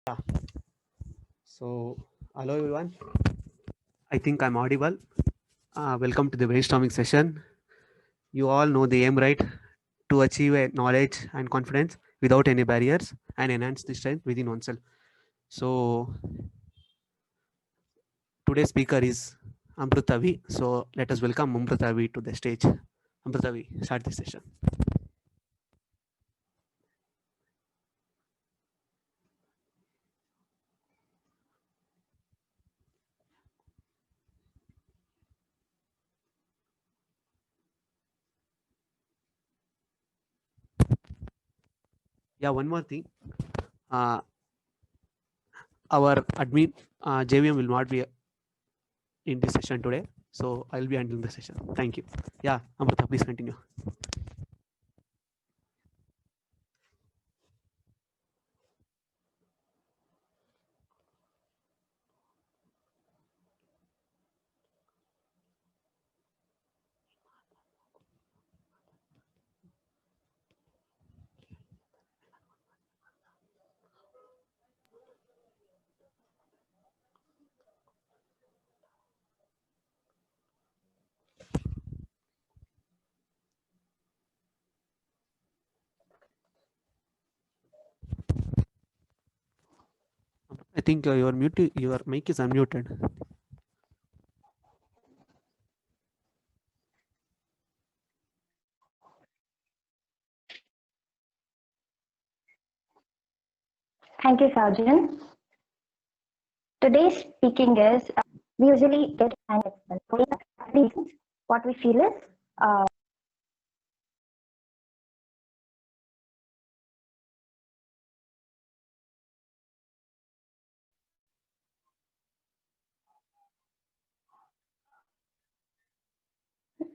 Yeah. So, hello everyone. I think I'm audible. Welcome to the brainstorming session. You all know the aim, right? To achieve a knowledge and confidence without any barriers and enhance the strength within oneself. So, today's speaker is Amrutavi. So, let us welcome Amrutavi to the stage. Amrutavi, start this session. Yeah, one more thing. Uh, our admin JVM will not be in this session today. So, I'll be handling the session. Thank you. Yeah, Amrita, please continue. I think your mic is unmuted. Thank you, Sarjan. Today's speaking is we usually get an reasons. What we feel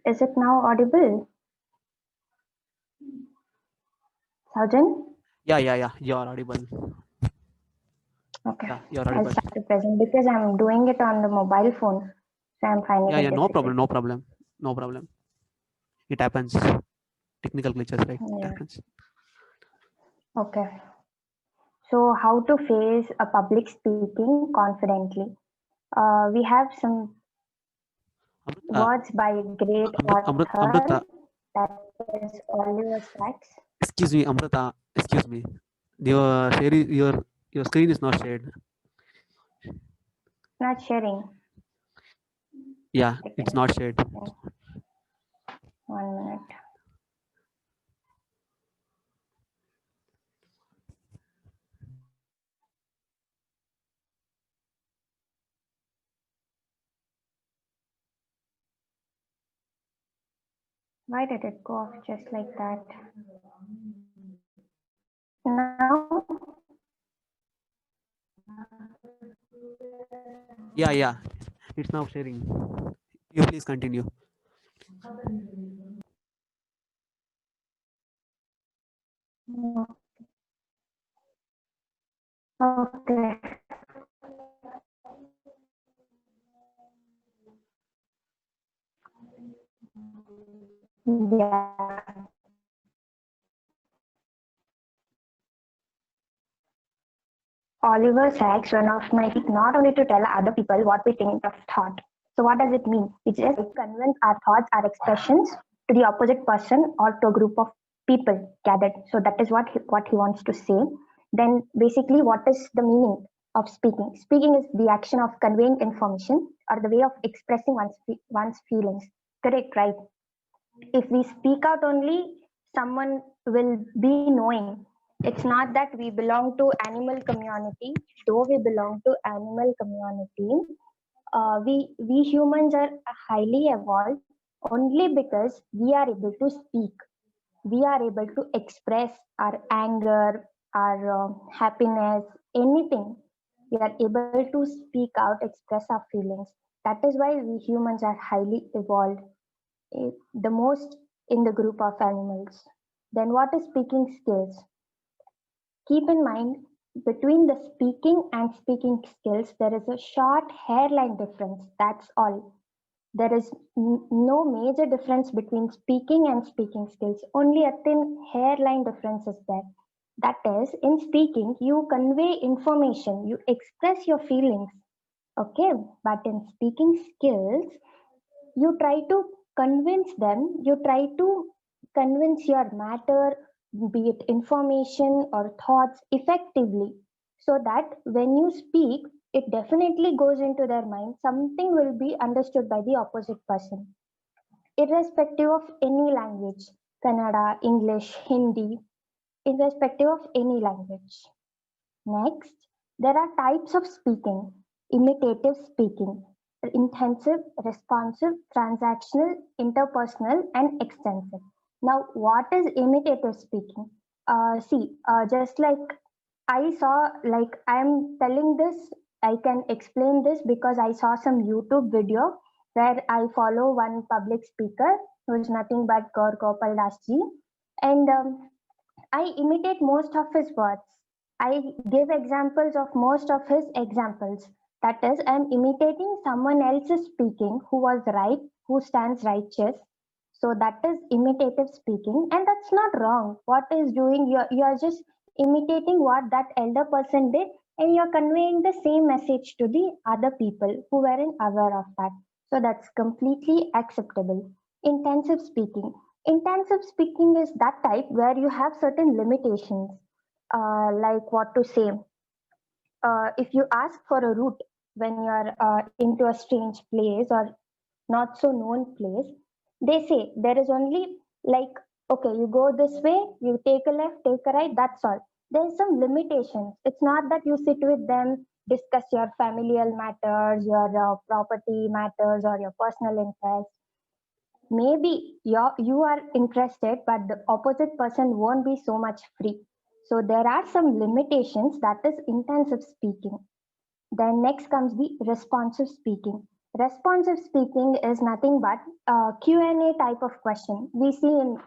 is it now audible, Sarjan? Yeah. You are audible. Okay, Yeah, you're I'll audible. start the present because I'm doing it on the mobile phone, so I'm finding Yeah. it No difficult. problem. No problem. No problem. It happens. Technical glitches, right? It Yeah. happens. Okay. So, how to face a public speaking confidently? We have some Amrita, words by great author Amrita, that is Oliver Sacks. excuse me, Amrita, excuse me. Your share your screen is not shared. Not sharing. Yeah, it's Second. not shared. Okay. 1 minute. Why did it go off just like that? Now, Yeah. It's now sharing. You please continue. okay. Yeah. Oliver Sacks, one of my not only to tell other people what we think of thought. So what does it mean? It just convince our thoughts, our expressions to the opposite person or to a group of people gathered. So that is what he wants to say. Then basically, what is the meaning of speaking? Speaking is the action of conveying information or the way of expressing one's feelings. Correct, right? If we speak out only, someone will be knowing. It's not that we belong to animal community. Though we belong to animal community, we humans are highly evolved only because we are able to speak. We are able to express our anger, our happiness, anything. We are able to speak out, express our feelings. That is why we humans are highly evolved, the most in the group of animals. Then, what is speaking skills? Keep in mind, between the speaking and speaking skills, there is a short hairline difference. That's all. There is no major difference between speaking and speaking skills. Only a thin hairline difference is there. That is, in speaking, you convey information, you express your feelings. Okay, but in speaking skills, you try to convince them, you try to convince your matter, be it information or thoughts, effectively, so that when you speak, it definitely goes into their mind, something will be understood by the opposite person, irrespective of any language, Kannada, English, Hindi, irrespective of any language. Next, there are types of speaking: imitative speaking, intensive, responsive, transactional, interpersonal, and extensive. Now, what is imitative speaking? Just like I saw, like I'm telling this, I can explain this because I saw some YouTube video where I follow one public speaker who is nothing but Gaur Gopal Das ji, and I imitate most of his words. I give examples of most of his examples. That is, I am imitating someone else's speaking who was right, who stands righteous. So that is imitative speaking, and that's not wrong. What is doing? You are just imitating what that elder person did, and you're conveying the same message to the other people who weren't aware of that. So that's completely acceptable. Intensive speaking. Intensive speaking is that type where you have certain limitations, like what to say. If you ask for a route when you're into a strange place or not so known place, they say there is only, like, okay, you go this way, you take a left, take a right, that's all. There's some limitations. It's not that you sit with them, discuss your familial matters, your property matters, or your personal interests. Maybe you are interested, but the opposite person won't be so much free. So there are some limitations, that is intensive speaking. Then next comes the responsive speaking. Responsive speaking is nothing but Q&A type of question. We see in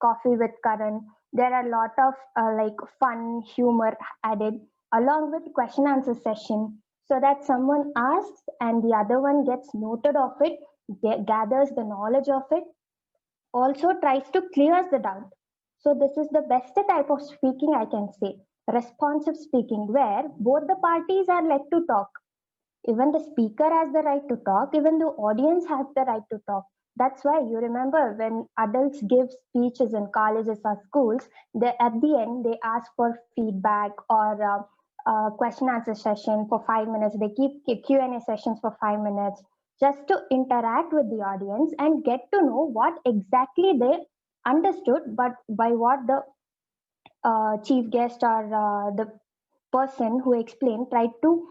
Coffee with Karan, there are a lot of like fun humor added along with question answer session, so that someone asks and the other one gets noted of it, gathers the knowledge of it, also tries to clear the doubt. So this is the best type of speaking, I can say. Responsive speaking, where both the parties are led to talk. Even the speaker has the right to talk, even the audience has the right to talk. That's why you remember when adults give speeches in colleges or schools, they at the end they ask for feedback or question answer session for 5 minutes. They keep Q&A sessions for 5 minutes just to interact with the audience and get to know what exactly they understood, but by what the chief guest or the person who explained tried to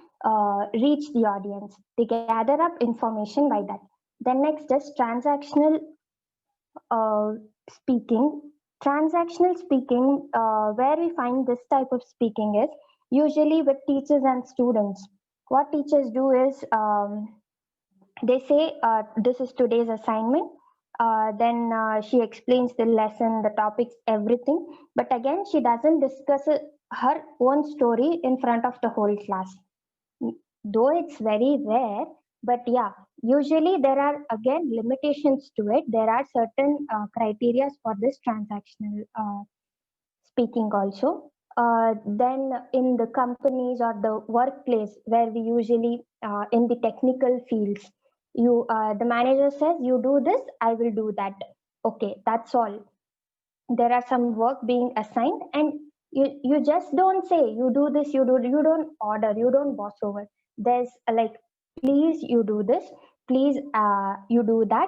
reach the audience. They gather up information by that. Then next is transactional uh, speaking. Transactional speaking, where we find this type of speaking is usually with teachers and students. What teachers do is they say, this is today's assignment. Then she explains the lesson, the topics, everything. But again, she doesn't discuss her own story in front of the whole class. Though it's very rare, but yeah, usually there are again limitations to it. There are certain criteria for this transactional speaking also. Then in the companies or the workplace where we usually in the technical fields, you the manager says you do this, I will do that. Okay, that's all. There are some work being assigned, and you just don't say you do this, you don't order, you don't boss over. There's like, please you do this, please you do that.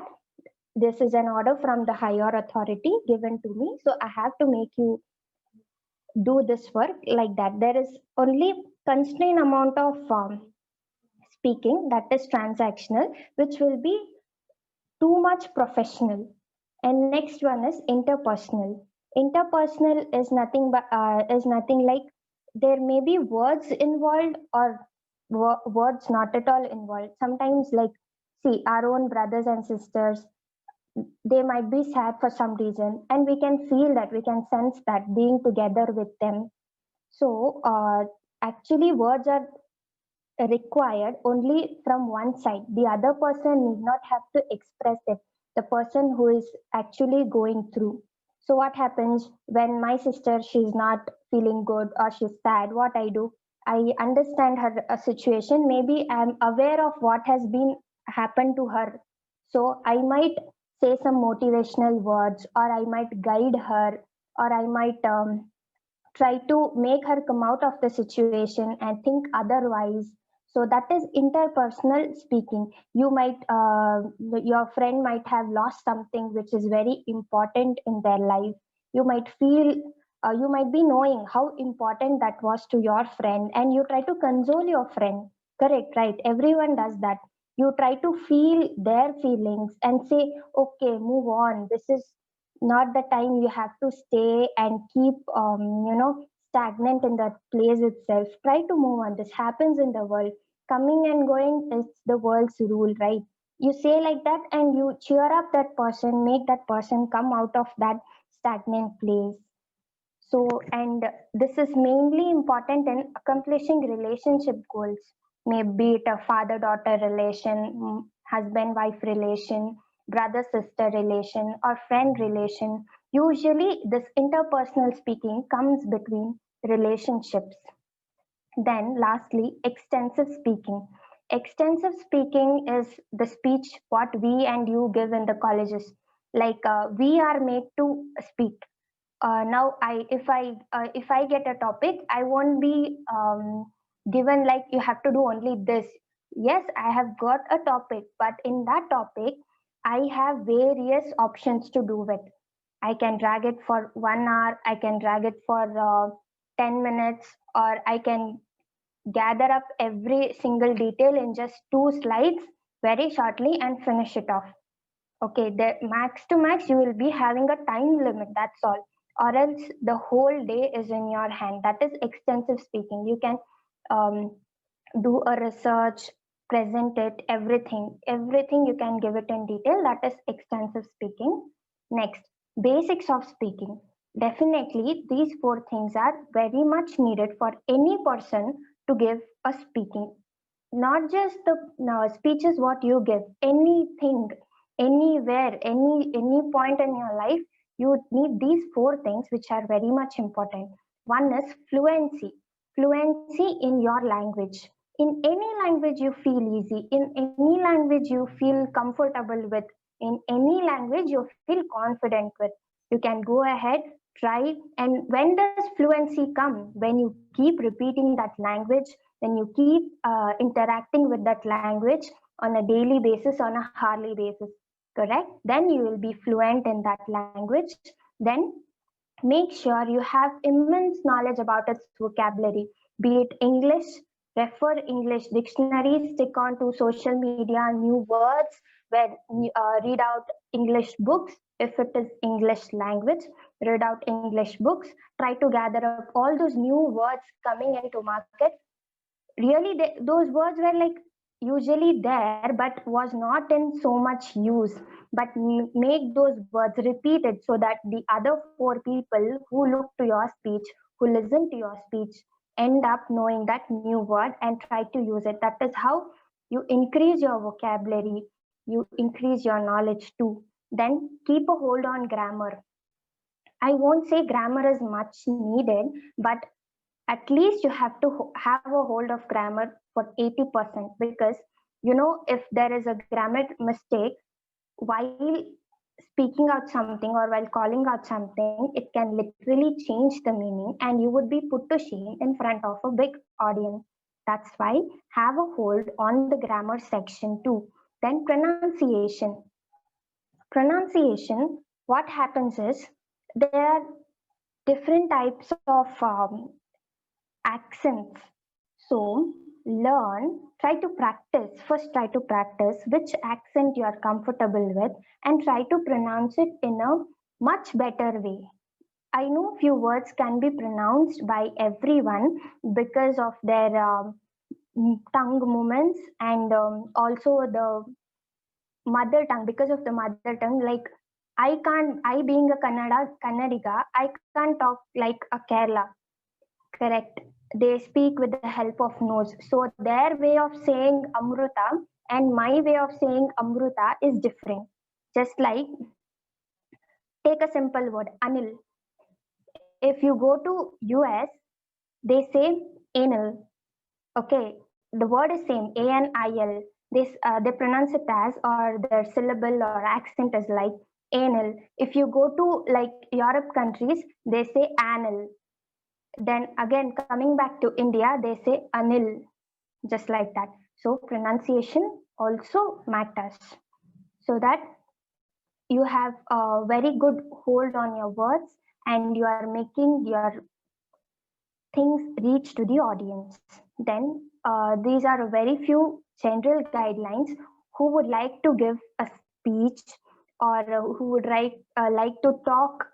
This is an order from the higher authority given to me, so I have to make you do this work, like that. There is only constrained amount of speaking, that is transactional, which will be too much professional. And next one is interpersonal. Interpersonal is nothing like, there may be words involved or words not at all involved. Sometimes, like, see, our own brothers and sisters, they might be sad for some reason, and we can feel that, we can sense that being together with them. So actually words are required only from one side. The other person need not have to express it, the person who is actually going through. So what happens when my sister, she's not feeling good or she's sad? What I do, I understand her situation. Maybe I'm aware of what has been happened to her. So I might say some motivational words, or I might guide her, or I might try to make her come out of the situation and think otherwise. So that is interpersonal speaking. You might your friend might have lost something which is very important in their life. You might feel you might be knowing how important that was to your friend, and you try to console your friend. Correct, right? Everyone does that. You try to feel their feelings and say, okay, move on, this is not the time you have to stay and keep stagnant in that place itself. Try to move on. This happens in the world. Coming and going is the world's rule, right? You say like that and you cheer up that person, make that person come out of that stagnant place. So, and this is mainly important in accomplishing relationship goals. Maybe it a father daughter relation, husband wife relation, brother sister relation, or friend relation. Usually, this interpersonal speaking comes between relationships. Then, lastly, extensive speaking. Extensive speaking is the speech what we and you give in the colleges. Like we are made to speak. Now if I get a topic, I won't be given like you have to do only this. Yes, I have got a topic, but in that topic I have various options to do with. I can drag it for 1 hour, I can drag it for 10 minutes, or I can gather up every single detail in just 2 slides very shortly and finish it off. Okay, the max to max, you will be having a time limit, that's all. Or else the whole day is in your hand. That is extensive speaking. You can um, do a research, present it, everything you can give it in detail. That is extensive speaking. Next, basics of speaking. Definitely, these four things are very much needed for any person to give a speaking. Not just the speeches what you give, anything, anywhere, any point in your life, you need these four things which are very much important. One is fluency. Fluency in your language. In any language you feel easy, in any language you feel comfortable with, in any language you feel confident with, you can go ahead, try. And when does fluency come? When you keep repeating that language, when you keep interacting with that language on a daily basis, on a hourly basis, correct? Then you will be fluent in that language. Then make sure you have immense knowledge about its vocabulary, be it English, refer English dictionaries, stick on to social media, new words, where read out English books. If it is English language, read out English books. Try to gather up all those new words coming into market. Really, those words were like usually there but was not in so much use. But make those words repeated so that the other four people who look to your speech, who listen to your speech, end up knowing that new word and try to use it. That is how you increase your vocabulary, you increase your knowledge too. Then keep a hold on grammar. I won't say grammar is much needed, but at least you have to have a hold of grammar for 80%. Because if there is a grammar mistake while speaking out something or while calling out something, it can literally change the meaning and you would be put to shame in front of a big audience. That's why have a hold on the grammar section too. Then pronunciation, what happens is there are different types of accents. So try to practice. First, try to practice which accent you are comfortable with and try to pronounce it in a much better way. I know few words can be pronounced by everyone because of their tongue movements, and also the mother tongue. Because of the mother tongue, like I being a Kannadiga, I can't talk like a Kerala. Correct. They speak with the help of nose. So their way of saying Amruta and my way of saying Amruta is different. Just like Take a simple word, Anil. If you go to US, they say anal. Okay, the word is same, A-N-I-L. They pronounce it as, or their syllable or accent is like anal. If you go to like Europe countries, they say anal. Then again, coming back to India, they say anil, just like that. So pronunciation also matters, so that you have a very good hold on your words and you are making your things reach to the audience. Then these are very few general guidelines. Who would like to give a speech, or who would like to talk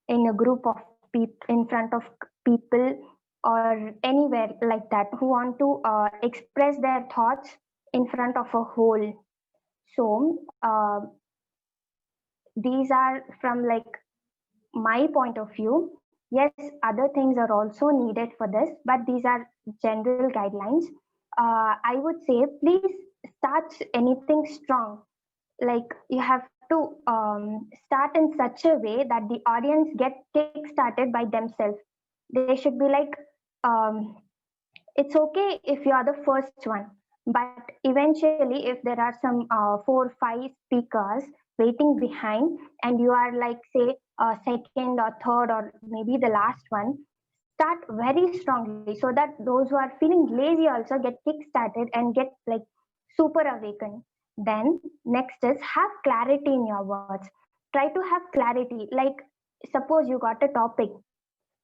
in a group of people, in front of people, or anywhere like that, who want to express their thoughts in front of a whole. So these are from like my point of view. Yes, other things are also needed for this, but these are general guidelines. I would say please start anything strong. Like you have to start in such a way that the audience get kick started by themselves. They should be like, um, it's okay if you are the first one, but eventually if there are some 4 5 speakers waiting behind, and you are like say second or third or maybe the last one, start very strongly so that those who are feeling lazy also get kick started and get like super awakened. Then next is have clarity in your words. Try to have clarity. Like suppose you got a topic,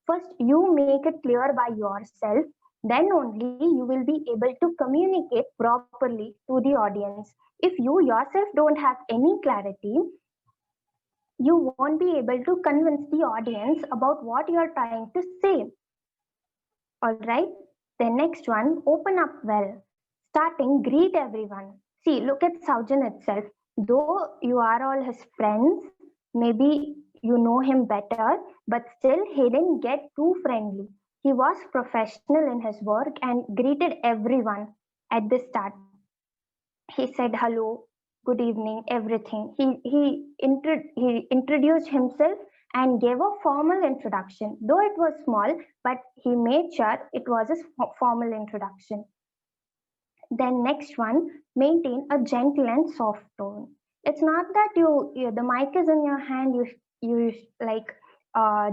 first, you make it clear by yourself, then only you will be able to communicate properly to the audience. If you yourself don't have any clarity, you won't be able to convince the audience about what you are trying to say. All right. The next one, open up well. Starting, greet everyone. See, look at Saujan itself. Though you are all his friends, maybe you know him better, but still he didn't get too friendly. He was professional in his work and greeted everyone at the start. He said hello, good evening, everything. He introduced himself and gave a formal introduction. Though it was small, but he made sure it was a formal introduction. Then next one, maintain a gentle and soft tone. It's not that the mic is in your hand, you like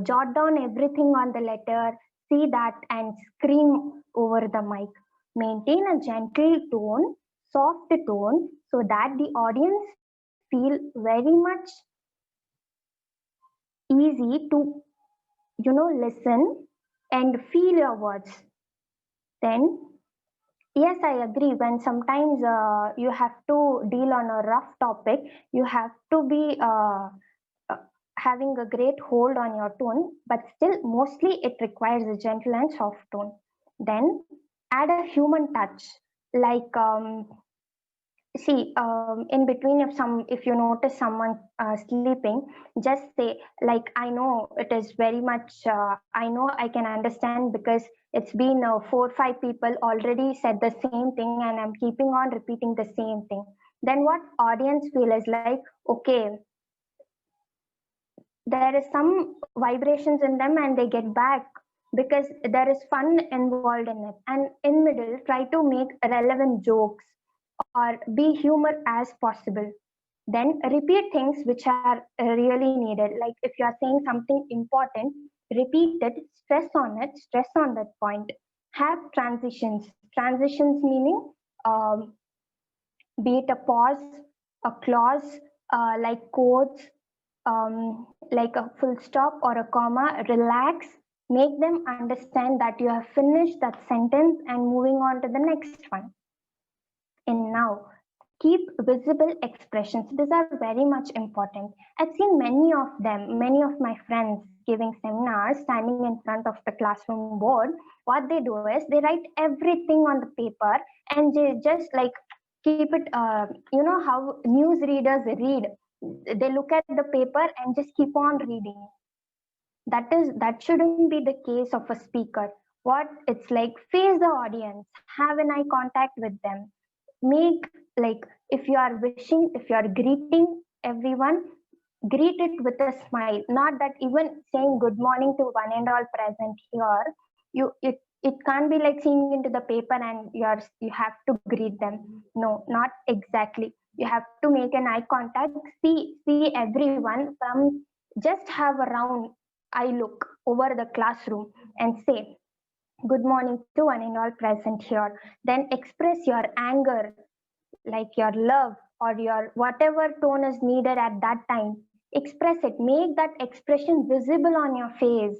jot down everything on the letter, see that and scream over the mic. Maintain a gentle tone, soft tone, so that the audience feel very much easy to listen and feel your words. Then yes, I agree. When sometimes you have to deal on a rough topic, you have to be uh, having a great hold on your tone, but still, mostly it requires a gentle and soft tone. Then add a human touch, like see in between, if you notice someone sleeping, just say like, I know it is very much I know, I can understand, because it's been 4 5 people already said the same thing and I'm keeping on repeating the same thing. Then what audience feel is like, okay, there is some vibrations in them and they get back, because there is fun involved in it. And in middle, try to make relevant jokes or be humor as possible. Then repeat things which are really needed. Like if you are saying something important, repeat it, stress on that point. Have transitions meaning be it a pause, a clause, like quotes, like a full stop or a comma. Relax, make them understand that you have finished that sentence and moving on to the next one. And now, keep visible expressions. These are very much important. I've seen many of them, many of my friends giving seminars, standing in front of the classroom board. What they do is they write everything on the paper and they just like keep it, you know how news readers read. They look at the paper and just keep on reading. That shouldn't be the case of a speaker. What it's like, face the audience, have an eye contact with them, make, like, if you are wishing, if you are greeting everyone, greet it with a smile. Not that even saying good morning to one and all present here, it can't be like seeing into the paper and you have to greet them. No, not exactly. You have to make an eye contact, see everyone from, just have a round eye look over the classroom and say good morning to one and all present here. Then express your anger, like your love or your whatever tone is needed at that time. Express it, make that expression visible on your face.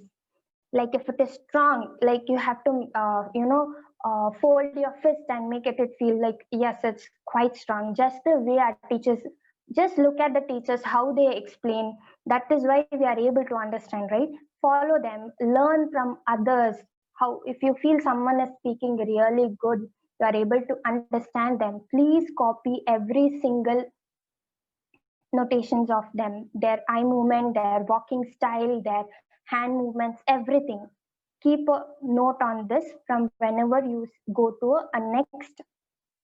Like if it is strong, like you have to fold your fist and make it feel like yes, it's quite strong. Just the way our teachers, just look at the teachers how they explain. That is why we are able to understand, right? Follow them, learn from others. How, if you feel someone is speaking really good, you are able to understand them, please copy every single notations of them, their eye movement, their walking style, their hand movements, everything. Keep a note on this from whenever you go to a next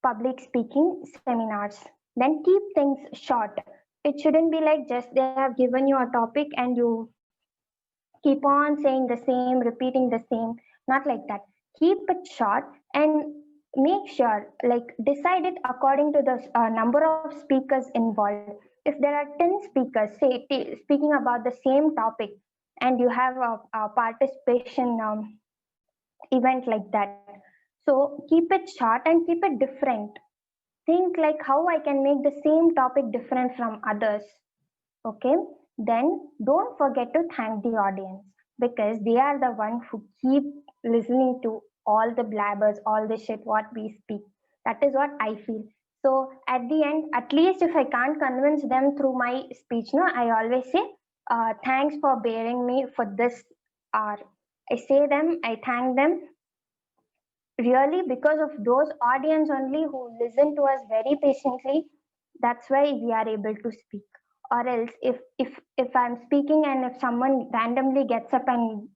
public speaking seminars. Then keep things short. It shouldn't be like just they have given you a topic and you keep on saying the same, repeating the same. Not like that. Keep it short and make sure, like, decide it according to the number of speakers involved. If there are 10 speakers, say, speaking about the same topic, and you have a participation event like that. So keep it short and keep it different. Think like how I can make the same topic different from others. Okay, then don't forget to thank the audience, because they are the one who keep listening to all the blabbers, all the shit what we speak. That is what I feel. So at the end, at least if I can't convince them through my speech, no, I always say thanks for bearing me for this hour. I say them, I thank them really, because of those audience only who listen to us very patiently. That's why we are able to speak. Or else if I'm speaking and if someone randomly gets up and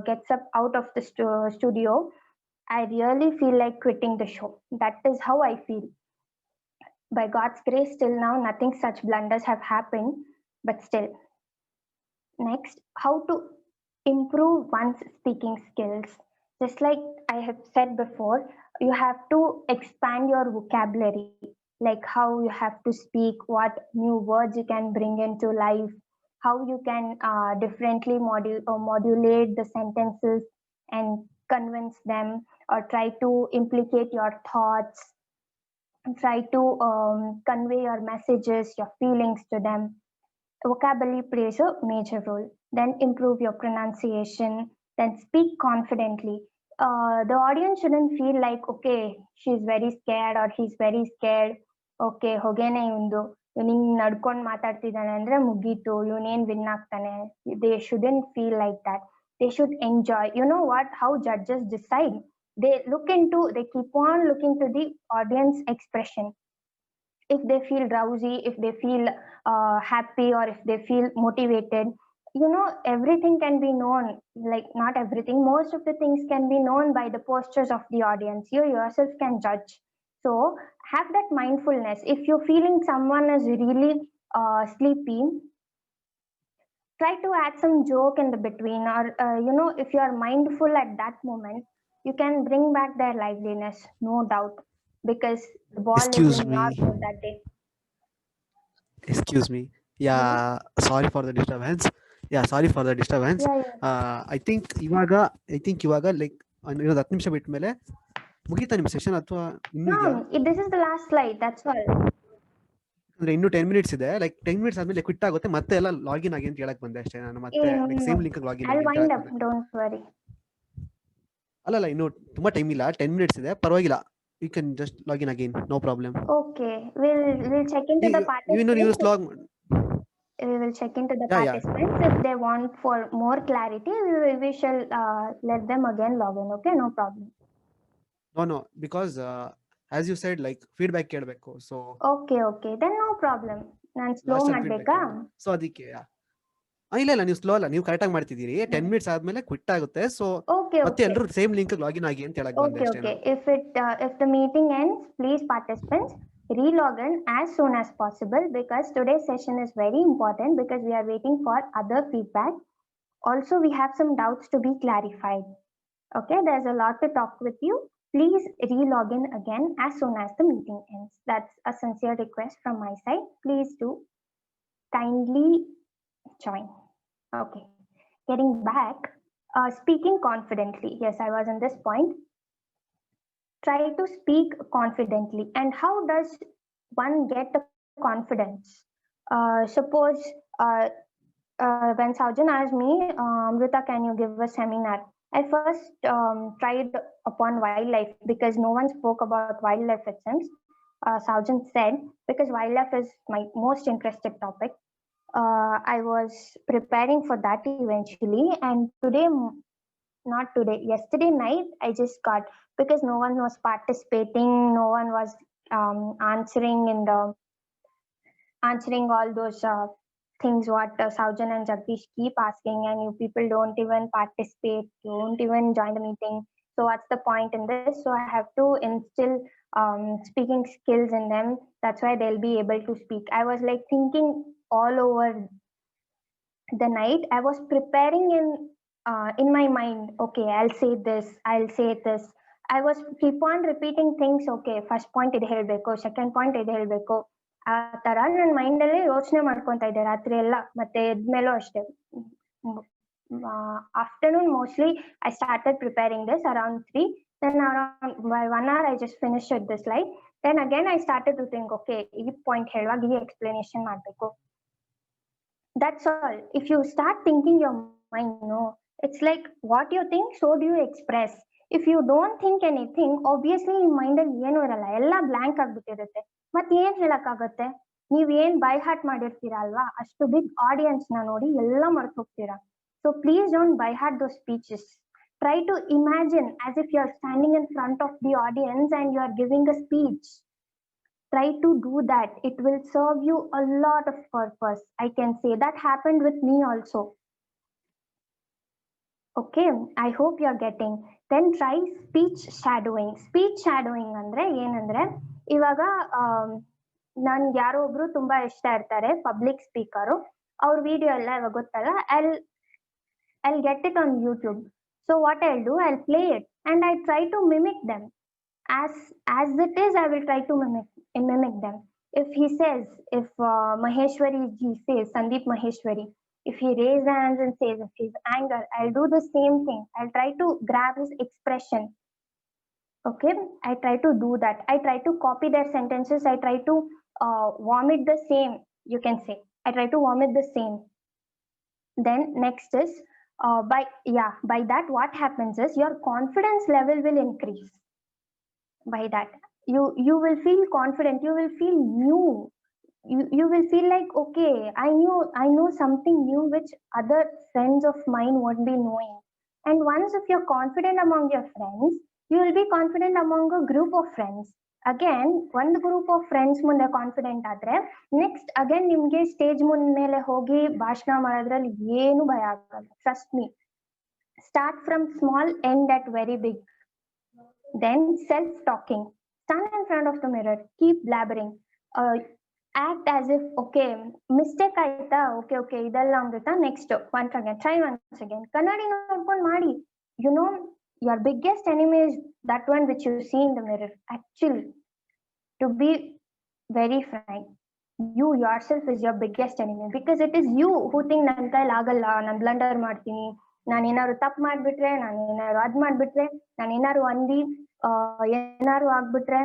gets up out of the studio, I really feel like quitting the show. That is how I feel. By God's grace, till now nothing such blunders have happened, but still. Next, how to improve one's speaking skills. Just like I have said before, you have to expand your vocabulary, like how you have to speak, what new words you can bring into life, how you can differently modulate the sentences and convince them, or try to implicate your thoughts, try to convey your messages, your feelings to them. Vocabulary plays a major role. Then improve your pronunciation. Then speak confidently. The audience shouldn't feel like, okay, she's very scared or he's very scared. Okay, ಹೋಗೇನೆ ಇವಂದು ಹಿಂಗ್ ನಡ್ಕೊಂಡು ಮಾತಾಡ್ತಿದ್ದಾನೆ ಅಂದ್ರೆ ಮುಗೀತು, ಇವನೇನ್ win ಆಗ್ತಾನೆ. They shouldn't feel like that. They should enjoy. You know what? How judges decide? They keep on looking to the audience expression. If they feel drowsy, if they feel happy, or if they feel motivated, everything can be known. Like, not everything, most of the things can be known by the postures of the audience. You yourself can judge. So have that mindfulness. If you're feeling someone is really sleepy, try to add some joke in the between, or if you are mindful at that moment, you can bring back their liveliness, no doubt, because the ball is Excuse in your me. court that day. Excuse me. Yeah, Yeah, sorry for the disturbance. Yeah, sorry for the disturbance. yeah. I think ಇವಾಗ like ಇನ್ನೊಂದು 10 ನಿಮಿಷ ಬಿಟ್ಟ ಮೇಲೆ ಮುಗೀತಾ ನಿಮ್ಮ session ಅಥವಾ ಇನ್ನೂ ಇದೆಯಾ? This is the last slide, that's all. ಅಂದ್ರೆ ಇನ್ನೂ 10 ಮಿನಿಟ್ಸ್ ಇದೆ. ಲೈಕ್ 10 ಮಿನಿಟ್ಸ್ ಆದ್ಮೇಲೆ ಕ್ವಿಟ್ ಆಗುತ್ತೆ, ಮತ್ತೆ ಎಲ್ಲ ಲಾಗಿನ್ ಆಗಿ ಅಂತ ಹೇಳಕ್ ಬಂದೆ ಅಷ್ಟೇ. ನಾನು ಮತ್ತೆ like same link login I'll ಆಗಿ ಅಂತ wind ಹೇಳಕ್ up, ಬಂದೆ. don't worry. ಅಲ್ಲಲ್ಲ, ಇನ್ನು ತುಂಬಾ ಟೈಮ್ ಇಲ್ಲ, 10 ಮಿನಿಟ್ಸ್ ಇದೆ, ಪರವಾಗಿಲ್ಲ. You can just log in again, no problem. Okay, we'll check into the You participants. log. We will check into the Yeah. participants. If they want for more clarity, we shall let them again log in. Okay, no problem. No, because as you said, like feedback ಕೇಳಬೇಕು. So Okay, then no problem. ನಾನು slow ಮಾಡ್ಬೇಕಾ? So ಅದಕ್ಕೆ ಇಲ್ಲ ನೀವು slow ಅಲ್ಲ, ನೀವು correct ಆಗಿ ಮಾಡ್ತಿದ್ದೀರಿ. 10 ಮಿನಿಟ್ಸ್ ಆದ್ಮೇಲೆ ಕ್ವಿಟ್ ಆಗುತ್ತೆ. ಸೊ ಮತ್ತೆ ಎಲ್ಲರೂ ಸೇಮ್ ಲಿಂಕ್ ಲಾಗಿನ್ ಆಗಿ ಅಂತ ಹೇಳಕ್ ಬಂದೆ ಅಷ್ಟೇ. Okay. If the meeting ends, please participants relog in as soon as possible because today's session is very important because we are waiting for other feedback. Also, we have some doubts to be clarified. Okay, there's a lot to talk with you. Please re-log in again as soon as the meeting ends. That's a sincere request from my side. Please do kindly join. Okay, getting back, speaking confidently. Yes, I was on this point. Try to speak confidently. And how does one get the confidence? Suppose uh, when Saujan asked me, Amrita, can you give a seminar? I first tried upon wildlife because no one spoke about wildlife, it seems. Saujan said, because wildlife is my most interested topic. I was preparing for that eventually, and today, not today, yesterday night, I just got, because no one was participating, no one was answering in the answering all those things what Saujan and Jagdish keep asking, and you people don't even participate, don't even join the meeting. So what's the point in this? So I have to instill speaking skills in them. That's why they'll be able to speak. I was like thinking all over the night. I was preparing in my mind. Okay, I'll say this. I'll say this. I was keep on repeating things. Okay, first point ಇದು ಹೇಳ್ಬೇಕು, second point ಇದು ಹೇಳ್ಬೇಕು. ಆ ತರ ನನ್ನ mind ಅಲ್ಲಿ ಯೋಚನೆ ಮಾಡ್ಕೊಂತ ಇದ್ದೆ ರಾತ್ರಿ ಎಲ್ಲ, ಮತ್ತೆ ಎದ್ಮೇಲೂ ಅಷ್ಟೇ. Afternoon mostly I started preparing this around 3. Then around by 1 hour I just finished this slide. Then again I started to think, okay, ಈ ಪಾಯಿಂಟ್ ಹೇಳುವಾಗ ಈ ಎಕ್ಸ್ಪ್ಲನೇಷನ್ ಮಾಡಬೇಕು. That's all. If you start thinking your mind, no, it's like what you think, so do you express. If you don't think anything, obviously ನಿಮ್ಮ ಮೈಂಡಲ್ಲಿ ಏನೂ ಇರಲ್ಲ, ಎಲ್ಲ blank ಆಗ್ಬಿಟ್ಟಿರುತ್ತೆ. ಮತ್ತೆ ಏನ್ ಹೇಳಕ್ಕಾಗತ್ತೆ? ನೀವ್ ಏನ್ ಬೈ ಹಾರ್ಟ್ ಮಾಡಿರ್ತೀರಾ ಅಲ್ವಾ, ಅಷ್ಟು ಬಿಗ್ ಆಡಿಯನ್ಸ್ ನ ನೋಡಿ ಎಲ್ಲ ಮರ್ತು ಹೋಗ್ತೀರಾ. So please don't by heart those speeches. Try to imagine as if you are standing in front of the audience and you are giving a speech. Try to do that. It will serve you a lot of purpose. I can say that happened with me also. Okay, I hope you're getting. Then try speech shadowing. Speech shadowing ಅಂದ್ರೆ ಏನಂದ್ರೆ, ಇವಾಗ ನನ್ಗೆ ಯಾರೋ ಒಬ್ರು ತುಂಬಾ ಇಷ್ಟ ಇರ್ತಾರೆ, public speaker. ಅವ್ರ ವಿಡಿಯೋ ಎಲ್ಲ ಇವಾಗ ಗೊತ್ತಲ್ಲ, I'll get it on YouTube. So what I'll do, I'll play it and I try to mimic them. As it is, I will try to mimic them. If he says, if Maheshwari ji says, Sandeep Maheshwari, if he raises hands and says, if he's anger, I'll do the same thing. I'll try to grab his expression. Okay, I try to do that. I try to copy their sentences. I try to vomit the same, you can say. I try to vomit the same. Then next is, by that what happens is your confidence level will increase. By that you will feel confident, you will feel new, you will feel like, okay, I know something new which other friends of mine won't be knowing. And once if you're confident among your friends, you will be confident among a group of friends. Again, one group of friends ಮುಂದೆ confident ಆದ್ರೆ next again ನಿಮ್ಗೆ stage ಮೇಲೆ ಹೋಗಿ ಭಾಷಣ ಮಾಡೋದ್ರಲ್ಲಿ ಏನು ಭಯ ಆಗಲ್ಲ. Trust me. Start from small, end at very big. Then self-talking. Stand in front of the mirror. Keep blabbering. Act as if, okay, mistake ಆಯ್ತಾ, okay, ಇದೆಲ್ಲ ಅಂದ್ಬಿಟ್ಟ next once again, try once again. ಕನ್ನಡಿ ನೋಡ್ಕೊಂಡು ಮಾಡಿ. You know, your biggest enemy is that one which you see in the mirror. Actually, to be very frank, you yourself is your biggest enemy because it is you who think ನನ್ನ ಕೈಲಿ ಆಗಲ್ಲ, ನಾನು blunder ಮಾಡ್ತೀನಿ, ನಾನು ಏನಾದ್ರು ತಪ್ಪು ಮಾಡ್ಬಿಟ್ರೆ, ನಾನು ಏನಾದ್ರು ಅದ್ ಮಾಡ್ಬಿಟ್ರೆ, ನಾನು ಏನಾದ್ರು ಅಂದಿ ಏನಾದ್ರು ಆಗ್ಬಿಟ್ರೆ.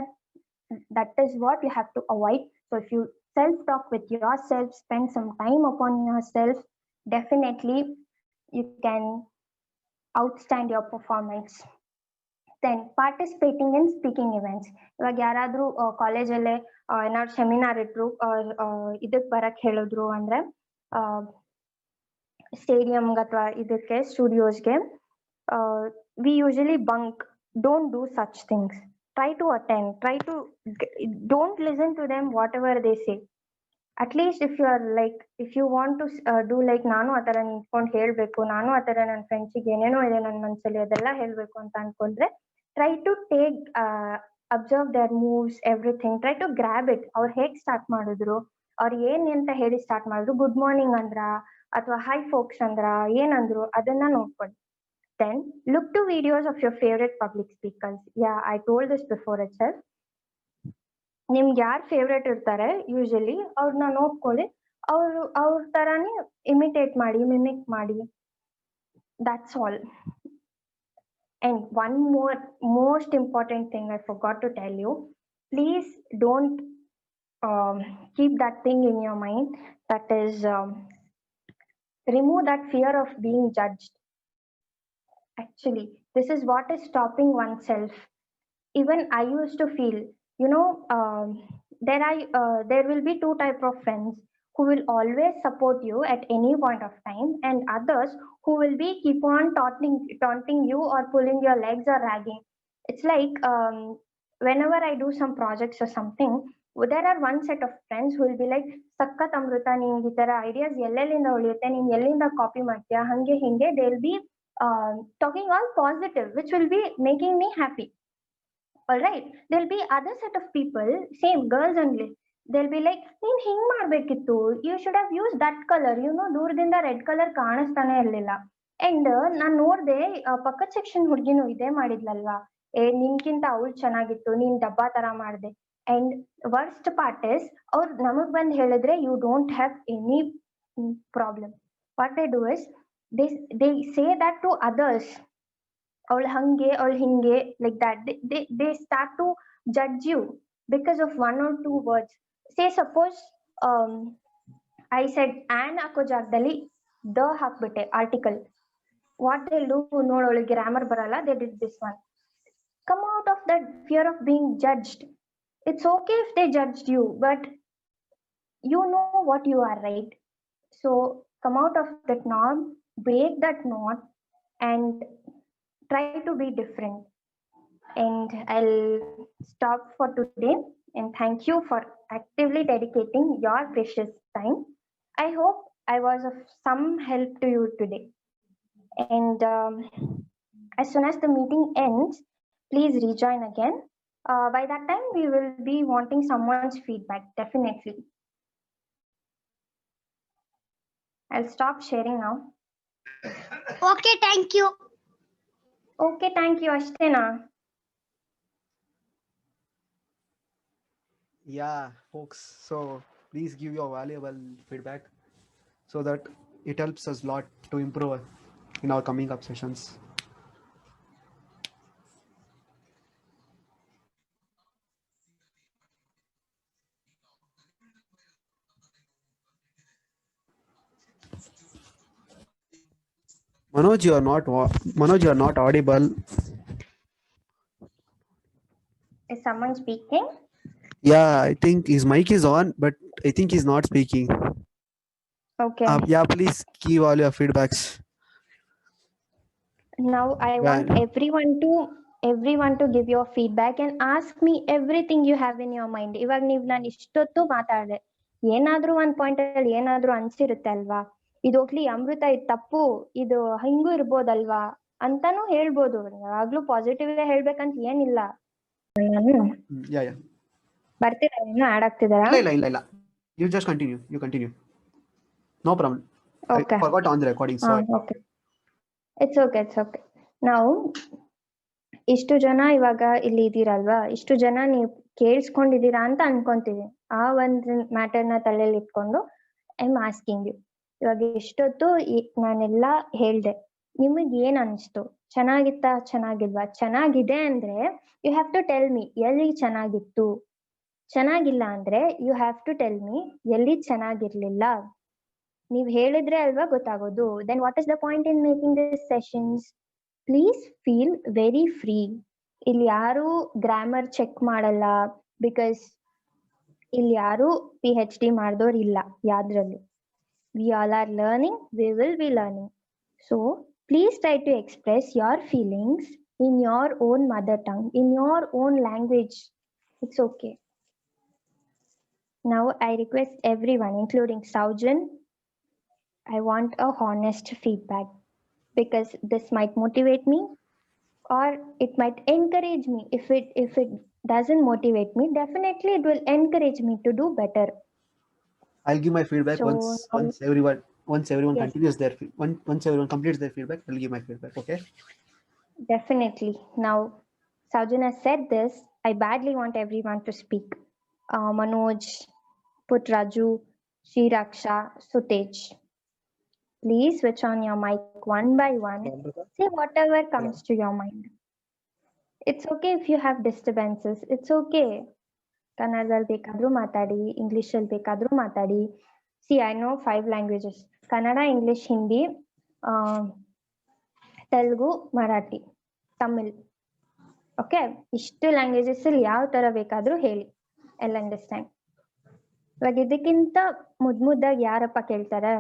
That is what you have to avoid. So if you self-talk with yourself, spend some time upon yourself, definitely you can outstand your performance. Then participating in speaking events. ಇವಾಗ ಯಾರಾದ್ರೂ ಕಾಲೇಜಲ್ಲೇ ಏನಾದ್ರು ಸೆಮಿನಾರ್ ಇಟ್ರು, ಇದಕ್ ಬರಕ್ ಹೇಳಿದ್ರು ಅಂದ್ರೆ ಸ್ಟೇಡಿಯಂಗೆ ಅಥವಾ ಇದಕ್ಕೆ ಸ್ಟುಡಿಯೋಸ್ಗೆ, we usually bunk. Don't do such things. Try to attend. Don't listen to them whatever they say. At least if you are like, if you want to do like ನಾನು ಆ ಥರ ನಿಂತ್ಕೊಂಡು ಹೇಳ್ಬೇಕು, ನಾನು ಆ ಥರ ನನ್ನ ಫ್ರೆಂಡ್ಸಿಗೆ ಏನೇನೋ ಇದೆ ನನ್ನ ಮನಸ್ಸಲ್ಲಿ ಅದೆಲ್ಲ ಹೇಳ್ಬೇಕು ಅಂತ ಅನ್ಕೊಂಡ್ರೆ, try to take observe their moves everything, try to grab it. ಅವ್ರು ಹೇಗೆ ಸ್ಟಾರ್ಟ್ ಮಾಡಿದ್ರು, ಅವ್ರು ಏನ್ ಅಂತ ಹೇಳಿ ಸ್ಟಾರ್ಟ್ ಮಾಡಿದ್ರು, ಗುಡ್ ಮಾರ್ನಿಂಗ್ ಅಂದ್ರ ಅಥವಾ ಹೈ ಫೋಕ್ಸ್ ಅಂದ್ರ ಏನಂದ್ರು, ಅದನ್ನ ನೋಡ್ಕೊಳ್ಳಿ. Then look to videos of your favorite public speakers. Yeah, I told this before itself. ನಿಮ್ಗೆ ಯಾರು ಫೇವ್ರೇಟ್ ಇರ್ತಾರೆ ಯೂಶಲಿ ಅವ್ರನ್ನ ನೋಡ್ಕೊಳ್ಳಿ, ಅವ್ರ ತರಾನೇ ಇಮಿಟೇಟ್ ಮಾಡಿ, ಮಿಮಿಕ್ ಮಾಡಿ. That's all. And one more most important thing I forgot to tell you. Please don't keep that thing in your mind. That is, remove that fear of being judged. Actually, this is what is stopping oneself. Even I used to feel, there will be two type of friends who will always support you at any point of time, and others who will be keep on taunting you or pulling your legs or ragging. It's like, whenever I do some projects or something, there are one set of friends who will be like, ಸಖತ್ ಅಮೃತ, ನಿಂಗೆ ಈ ತರ ideas ಎಲ್ಲೆಲ್ಲಿಂದ ಉಳಿಯುತ್ತೆ, ನೀನ್ ಎಲ್ಲಿಂದ copy ಮಾಡ್ತೀಯಾ, ಹಂಗೆ ಹಿಂಗೆ. They will be talking all positive, which will be making me happy. All right, there'll be other set of people, same girls only. They'll be like, ನೀನ್ ಹಿಂಗ್ ಮಾಡ್ಬೇಕಿತ್ತು, you should have used that color, ದೂರದಿಂದ red colour ಕಾಣಿಸ್ತಾನೆ ಇರ್ಲಿಲ್ಲ. And non ನೋಡ್ದೆ, ಪಕ್ಕದ section ಹುಡ್ಗಿನೂ ಇದೇ ಮಾಡಿದ್ಲಲ್ವಾ, ನಿನ್ಕಿಂತ ಅವಳು ಚೆನ್ನಾಗಿತ್ತು, ನೀನ್ ಡಬ್ಬಾ ತರ ಮಾಡ್ದೆ. ಅಂಡ್ ವರ್ಸ್ಟ್ ಪಾರ್ಟ್ ಇಸ್, ಅವ್ರು ನಮಗ್ ಬಂದ್ ಹೇಳಿದ್ರೆ you don't have any problem. What they do is, they say that to others. ಅವಳು ಹಂಗೆ, ಅವಳು ಹಿಂಗೆ, like that. they start to judge you because of one or two words. Say suppose I said an ಹಾಕೋ ಜಾಗದಲ್ಲಿ the ಹಾಕ್ಬಿಟ್ಟೆ article. What they do, ನೋಡ್ ಅವಳಿಗೆ grammar ಬರಲ್ಲ, they did this one. Come out of that fear of being judged. It's okay if they judged you, but you know what you are, right? So come out of that norm, break that knot, and try to be different. And I'll stop for today, and thank you for actively dedicating your precious time. I hope I was of some help to you today. And as soon as the meeting ends, please rejoin again. By that time, we will be wanting someone's feedback, definitely. I'll stop sharing now. Okay, thank you. Okay, thank you, Ashtena. Yeah, folks. So please give your valuable feedback so that it helps us a lot to improve in our coming up sessions. Manoj, you are not audible. Is someone speaking? Yeah, I think his mic is on, but I think he's not speaking. Okay. Yeah, please give all your feedbacks. Now I want everyone to give your feedback and ask me everything you have in your mind. ಇವಾಗ ನೀವು ನಾನು ಇಷ್ಟೊತ್ತು ಮಾತಾಡಿದೆ, ಏನಾದ್ರೂ ಒಂದ್ point ಅಲ್ಲಿ ಏನಾದ್ರೂ ಅನ್ಸಿರುತ್ತೆ ಅಲ್ವಾ, ಇದು ಹೋಗ್ಲಿ ಅಮೃತ, ಇದು ತಪ್ಪು, ಇದು ಹಿಂಗೂ ಇರ್ಬೋದಲ್ವಾ ಅಂತಾನು ಹೇಳ್ಬೋದು. ಯಾವಾಗ್ಲೂ ಪಾಸಿಟಿವ್ ಹೇಳ್ಬೇಕಂತ ಏನಿಲ್ಲ. Yeah. ಬರ್ತೀರಾ, ಇನ್ನು ಆಡ್ ಆಗ್ತಿದಾರಾ? ಇಲ್ಲ. You just continue. You continue. No problem. Okay. I forgot on the recording. Sorry. Okay. It's okay. ನಾವು ಇಷ್ಟು ಜನ ಇವಾಗ ಇಲ್ಲಿ ಇದೀರಲ್ವಾ, ಇಷ್ಟು ಜನ ನೀವು ಕೇಳಿಸ್ಕೊಂಡಿದ್ದೀರಾ ಅಂತ ಅನ್ಕೊಂತೀವಿ. ಆ ಒಂದು ಮ್ಯಾಟರ್ನ ತಲೆಯಲ್ಲಿ ಇಟ್ಕೊಂಡು ಐ ಆಮ್ ಆಸ್ಕಿಂಗ್ ಯು. ಇವಾಗ ಇಷ್ಟೊತ್ತು ನಾನೆಲ್ಲಾ ಹೇಳ್ದೆ, ನಿಮಗ್ ಏನ್ ಅನ್ಸ್ತು? ಚೆನ್ನಾಗಿತ್ತಾ, ಚೆನ್ನಾಗಿಲ್ವಾ? ಚೆನ್ನಾಗಿದೆ ಅಂದ್ರೆ you have to tell me ಎಲ್ಲಿ ಚೆನ್ನಾಗಿತ್ತು. ಚೆನ್ನಾಗಿಲ್ಲ ಅಂದ್ರೆ you have to tell me ಎಲ್ಲಿ ಚೆನ್ನಾಗಿರ್ಲಿಲ್ಲ. ನೀವ್ ಹೇಳಿದ್ರೆ ಅಲ್ವಾ ಗೊತ್ತಾಗೋದು. Then what is the point in making this sessions? Please feel very free. ಇಲ್ಲಿ ಯಾರು ಗ್ರಾಮರ್ ಚೆಕ್ ಮಾಡಲ್ಲ, ಬಿಕಾಸ್ ಇಲ್ಲಿ ಯಾರು PhD ಮಾಡಿದವ್ರು ಇಲ್ಲ ಯಾವ್ದ್ರಲ್ಲಿ. We all are learning, we will be learning. So please try to express your feelings in your own mother tongue, in your own language. It's okay. Now I request everyone, including Saujan, I want a honest feedback, because this might motivate me or it might encourage me. If it doesn't motivate me, definitely it will encourage me to do better. I'll give my feedback So once everyone yes, continues their once everyone completes their feedback. I'll give my feedback. Okay. definitely. Now, Saujana said this. I badly want everyone to speak. Manoj, Putraju, Shiraksha, Sutej. Please switch on your mic one by one. Amrita? Say whatever Hello. comes to your mind. It's okay if you have disturbances. It's okay. ಕನ್ನಡದಲ್ಲಿ ಬೇಕಾದ್ರೂ ಮಾತಾಡಿ, ಇಂಗ್ಲಿಷಲ್ಲಿ ಬೇಕಾದ್ರೂ ಮಾತಾಡಿ. C I know 5 languages: Kannada, English, Hindi, Telugu, Marathi, Tamil. Okay, ಇಷ್ಟು languages ಅಲ್ಲಿ ಯಾವ ತರ ಬೇಕಾದ್ರೂ ಹೇಳಿ. ಎಲ್ಲ ಅಂಡರ್ಸ್ಟ್ಯಾಂಡ್. ಇವಾಗ ಇದಕ್ಕಿಂತ ಮುದ್ದಾಗಿ ಯಾರಪ್ಪ ಕೇಳ್ತಾರೆ?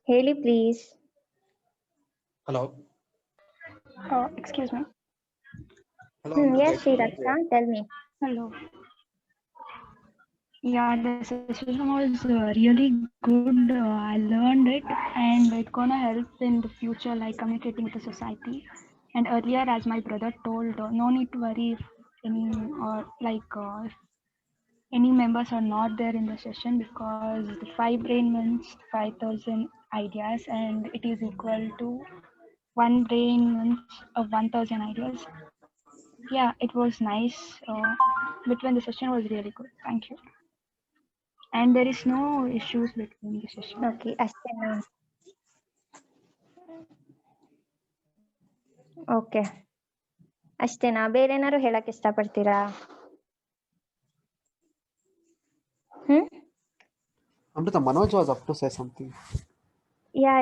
ಹೇಳಿ please. Hello. Excuse me. Hello. Yes, Shiraksha, tell me. Hello. Yeah, the session was really good. I learned it, and it's gonna help in the future, like communicating with the society. And earlier, as my brother told, no need to worry if if any members are not there in the session, because the 5 brain means 5,000 ideas, and it is equal to 1 brain means of 1,000 ideas. Yeah, it was nice. Between the session was really good. Thank you. And there is no issues between the session. Okay, ಅಷ್ಟೇನಾ? Okay, ಅಷ್ಟೇನಾ? ಬೇರೆ ಏನಾದ್ರು ಹೇಳಕ್ ಇಷ್ಟಪಡ್ತೀರಾ? Amrita, Manoj was up to say something. Yeah.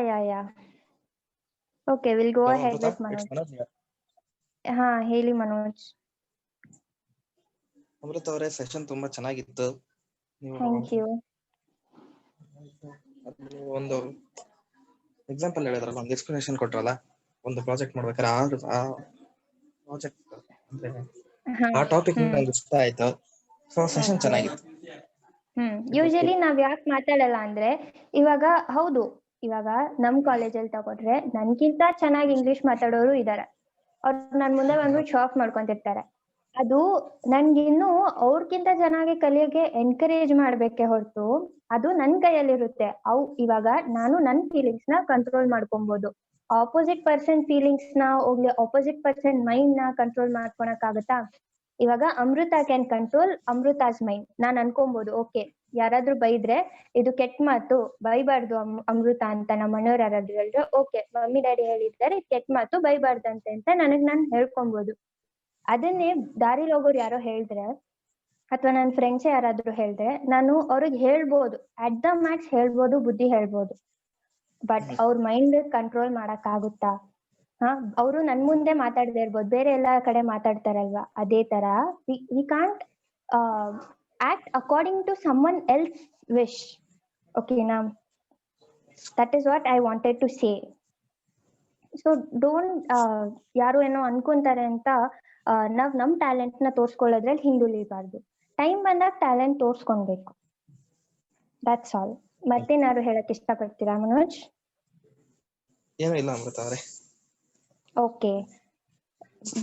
Okay, will go Hello, ahead Amrita. With It's Manoj. Manoj here. ಹಾ, ಹೇಳಿ ಮನೋಜ್. ಅಮೃತ ಅವರೇ, session ತುಂಬಾ ಚೆನ್ನಾಗಿತ್ತು. Thank you. ಒಂದು ಎಕ್ಸಾಂಪಲ್ ಹೇಳಿದ್ರಲ್ಲ, ಒಂದು ಎಕ್ಸ್ಪ್ಲನೇಷನ್ ಕೊಟ್ರಲ್ಲ, ಒಂದು ಪ್ರಾಜೆಕ್ಟ್ ಮಾಡ್ಬೇಕಾದ್ರೆ ಆ ಪ್ರಾಜೆಕ್ಟ್ ಅಂದ್ರೆ ಆ ಟಾಪಿಕ್ ನಂಗೆ ಇಷ್ಟ ಆಯ್ತು. ಸೊ ಸೆಷನ್ ಚೆನ್ನಾಗಿತ್ತು. ಯೂಶಲಿ ನಾವ್ ಯಾಕೆ ಮಾತಾಡಲ್ಲ ಅಂದ್ರೆ, ಇವಾಗ ಹೌದು, ಇವಾಗ ನಮ್ ಕಾಲೇಜಲ್ಲಿ ತಗೊಂಡ್ರೆ ನನ್ಗಿಂತ ಚೆನ್ನಾಗಿ ಇಂಗ್ಲಿಷ್ ಮಾತಾಡೋರು ಇದಾರೆ. ಅವ್ರು ನನ್ ಮುಂದೆ ಬಂದ್ಬಿಟ್ಟು ಶೋ ಆಫ್ ಮಾಡ್ಕೊಂತಿರ್ತಾರೆ. ಅದು ನನ್ಗಿನ್ನು ಅವ್ರಕ್ಕಿಂತ ಚೆನ್ನಾಗಿ ಕಲಿಯೋಕೆ ಎನ್ಕರೇಜ್ ಮಾಡ್ಬೇಕೆ ಹೊರತು, ಅದು ನನ್ ಕೈಯಲ್ಲಿರುತ್ತೆ. ಇವಾಗ ನಾನು ನನ್ ಫೀಲಿಂಗ್ಸ್ ನ ಕಂಟ್ರೋಲ್ ಮಾಡ್ಕೊಬಹುದು. ಆಪೋಸಿಟ್ ಪರ್ಸನ್ ಫೀಲಿಂಗ್ಸ್ ನ ಹೋಗ್ಲಿ, ಆಪೋಸಿಟ್ ಪರ್ಸನ್ ಮೈಂಡ್ ನ ಕಂಟ್ರೋಲ್ ಮಾಡ್ಕೊಳಕ್ ಆಗುತ್ತಾ? ಇವಾಗ Amrita can control Amrita's mind. ನಾನ್ ಅನ್ಕೊಬಹುದು, ಓಕೆ, ಯಾರಾದ್ರೂ ಬೈದ್ರೆ ಇದು ಕೆಟ್ಟ ಮಾತು, ಬೈಬಾರ್ದು ಅಮೃತ ಅಂತ ನಮ್ಮ ಮನೆಯವ್ರು ಯಾರಾದ್ರೂ ಹೇಳಿದ್ರೆ, ಓಕೆ, ಮಮ್ಮಿ ಡ್ಯಾಡಿ ಹೇಳಿದ್ದಾರೆ ಇದು ಕೆಟ್ಟ ಮಾತು, ಬೈಬಾರ್ದಂತೆ ಅಂತ ನಾನ್ ಹೇಳ್ಕೊಬಹುದು. ಅದನ್ನೇ ದಾರಿಲಿ ಹೋಗೋರು ಯಾರೋ ಹೇಳಿದ್ರೆ, ಅಥವಾ ನನ್ನ ಫ್ರೆಂಡ್ಸ್ ಯಾರಾದ್ರೂ ಹೇಳಿದ್ರೆ, ನಾನು ಅವ್ರಿಗೆ ಹೇಳ್ಬೋದು, ಅಟ್ ದ ಮ್ಯಾಕ್ಸ್ ಹೇಳ್ಬೋದು, ಬುದ್ಧಿ ಹೇಳ್ಬೋದು. ಬಟ್ ಅವ್ರ ಮೈಂಡ್ ಕಂಟ್ರೋಲ್ ಮಾಡಕ್ ಆಗುತ್ತಾ? ಅವರು ನನ್ ಮುಂದೆ ಮಾತಾಡದೇ ಇರ್ಬೋದು, ಬೇರೆ ಎಲ್ಲಾ ಕಡೆ ಮಾತಾಡ್ತಾರಲ್ವಾ, ಅದೇ ತರ we can't act according to someone else wish. ಓಕೆನಾ? That is what I wanted to say. So don't ಯಾರು ಏನೋ ಅನ್ಕೊಂತಾರೆ ಅಂತ ನಾವ್ ನಮ್ ಟ್ಯಾಲೆಂಟ್ ನ ತೋರ್ಸ್ಕೊಳ್ಳೋದ್ರಲ್ಲಿ ಹಿಂದುಳಿಬಾರ್ದು. ಟೈಮ್ ಬಂದಾಗ ಟ್ಯಾಲೆಂಟ್ ತೋರ್ಸ್ಕೊಳ್ಬೇಕು. That's all. ಮತ್ತೇನಾದ್ರು ಹೇಳಕ್ ಇಷ್ಟಪಡ್ತೀರಾ ಮನೋಜ್? ಏನೂ ಇಲ್ಲ ಅಮೃತ ಅವರೇ. ಓಕೆ,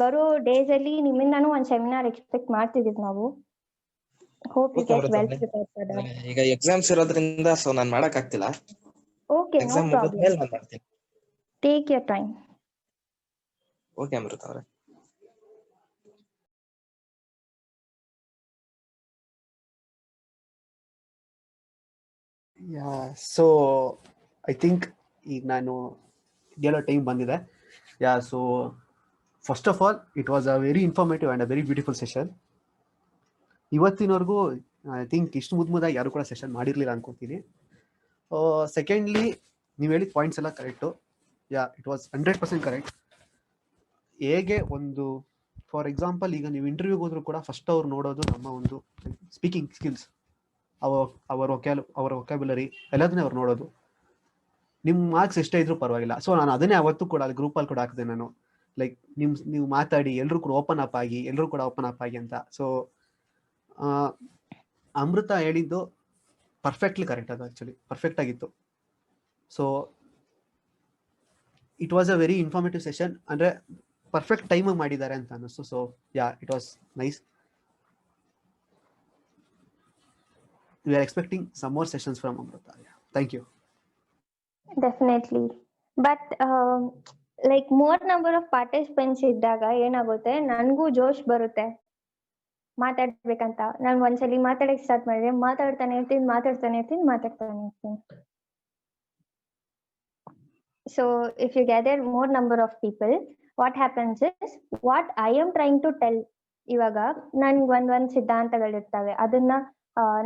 ಬರೋ ಡೇಸ್ ಅಲ್ಲಿ ನಿಮ್ಮಿಂದಾನು ಒಂದ್ ಸೆಮಿನಾರ್ ಎಕ್ಸ್ಪೆಕ್ಟ್ ಮಾಡ್ತಿದೀವಿ ನಾವು. Hope you get well prepared. ಈಗ ಎಕ್ಸಾಮ್ಸ್ ಇರೋದ್ರಿಂದ ಸೊ ನಾನ್ ಮಾಡಕ್ ಆಗ್ತಿಲ್ಲ. Okay, no exam problem. ಮುಗಿದ್ಮೇಲೆ ನಾನು ಮಾಡ್ತೀನಿ. Take your time. Okay Amrita ಅವರೇ. ಸೊ ಐ ಥಿಂಕ್ ಈಗ ನಾನು ಹೇಳೋ ಟೈಮ್ ಬಂದಿದೆ. So first of all, it was a very informative and a very beautiful session. ಇವತ್ತಿನವರೆಗೂ ಐ ಥಿಂಕ್ ಇಷ್ಟು ಮುದ್ದಾಗಿ ಯಾರು ಕೂಡ ಸೆಷನ್ ಮಾಡಿರಲಿಲ್ಲ ಅನ್ಕೋತೀನಿ. ಸೆಕೆಂಡ್ಲಿ, ನೀವು ಹೇಳಿದ ಪಾಯಿಂಟ್ಸ್ ಎಲ್ಲ ಕರೆಕ್ಟು. It was 100% correct. ಹೇಗೆ ಒಂದು, ಫಾರ್ ಎಕ್ಸಾಂಪಲ್, ಈಗ ನೀವು ಇಂಟರ್ವ್ಯೂಗೆ ಹೋದ್ರು ಕೂಡ ಫಸ್ಟ್ ಅವ್ರು ನೋಡೋದು ನಮ್ಮ ಒಂದು ಸ್ಪೀಕಿಂಗ್ ಸ್ಕಿಲ್ಸ್, ಅವರ ವೊಕ್ಯಾಬ್ಯುಲರಿ ಎಲ್ಲದನ್ನೇ ಅವ್ರು ನೋಡೋದು. ನಿಮ್ಮ ಮಾರ್ಕ್ಸ್ ಎಷ್ಟೇ ಇದ್ರೂ ಪರವಾಗಿಲ್ಲ. ಸೊ ನಾನು ಅದನ್ನೇ ಅವತ್ತು ಕೂಡ ಅಲ್ಲಿ ಗ್ರೂಪಲ್ಲಿ ಕೂಡ ಹಾಕಿದೆ ನಾನು, ಲೈಕ್ ನೀವು ಮಾತಾಡಿ, ಎಲ್ಲರೂ ಕೂಡ ಓಪನ್ ಅಪ್ ಆಗಿ ಅಂತ. ಸೊ ಅಮೃತ ಹೇಳಿದ್ದು ಪರ್ಫೆಕ್ಟ್ಲಿ ಕರೆಕ್ಟ್, ಅದು ಆ್ಯಕ್ಚುಲಿ ಪರ್ಫೆಕ್ಟ್ ಆಗಿತ್ತು. So it was a very informative session, ಅಂದರೆ ಪರ್ಫೆಕ್ಟ್ ಟೈಮಿಗೆ ಮಾಡಿದ್ದಾರೆ ಅಂತ ಅನ್ನಿಸ್ತು. So yeah, it was nice. We are expecting some more sessions from Amrita. Yeah. Thank you. Definitely. But like more number of participants ಇದ್ದಾಗ ಏನಾಗುತ್ತೆ, ನನಗೂ ಜೋಶ್ ಬರುತ್ತೆ ಮಾತಾಡ್ಬೇಕಂತ. ನಾನು ಒಂದ್ಸಲಿ ಮಾತಾಡಕ್ಕೆ ಸ್ಟಾರ್ಟ್ ಮಾಡಿದ್ರೆ ಮಾತಾಡ್ತಾನೆ ಇರ್ತೀನಿ. So if you gather more number of people, what happens is, what I am trying to tell, ಇವಾಗ ನನ್ಗೆ ಒಂದ್ ಸಿದ್ಧಾಂತಗಳಿರ್ತವೆ, ಅದನ್ನ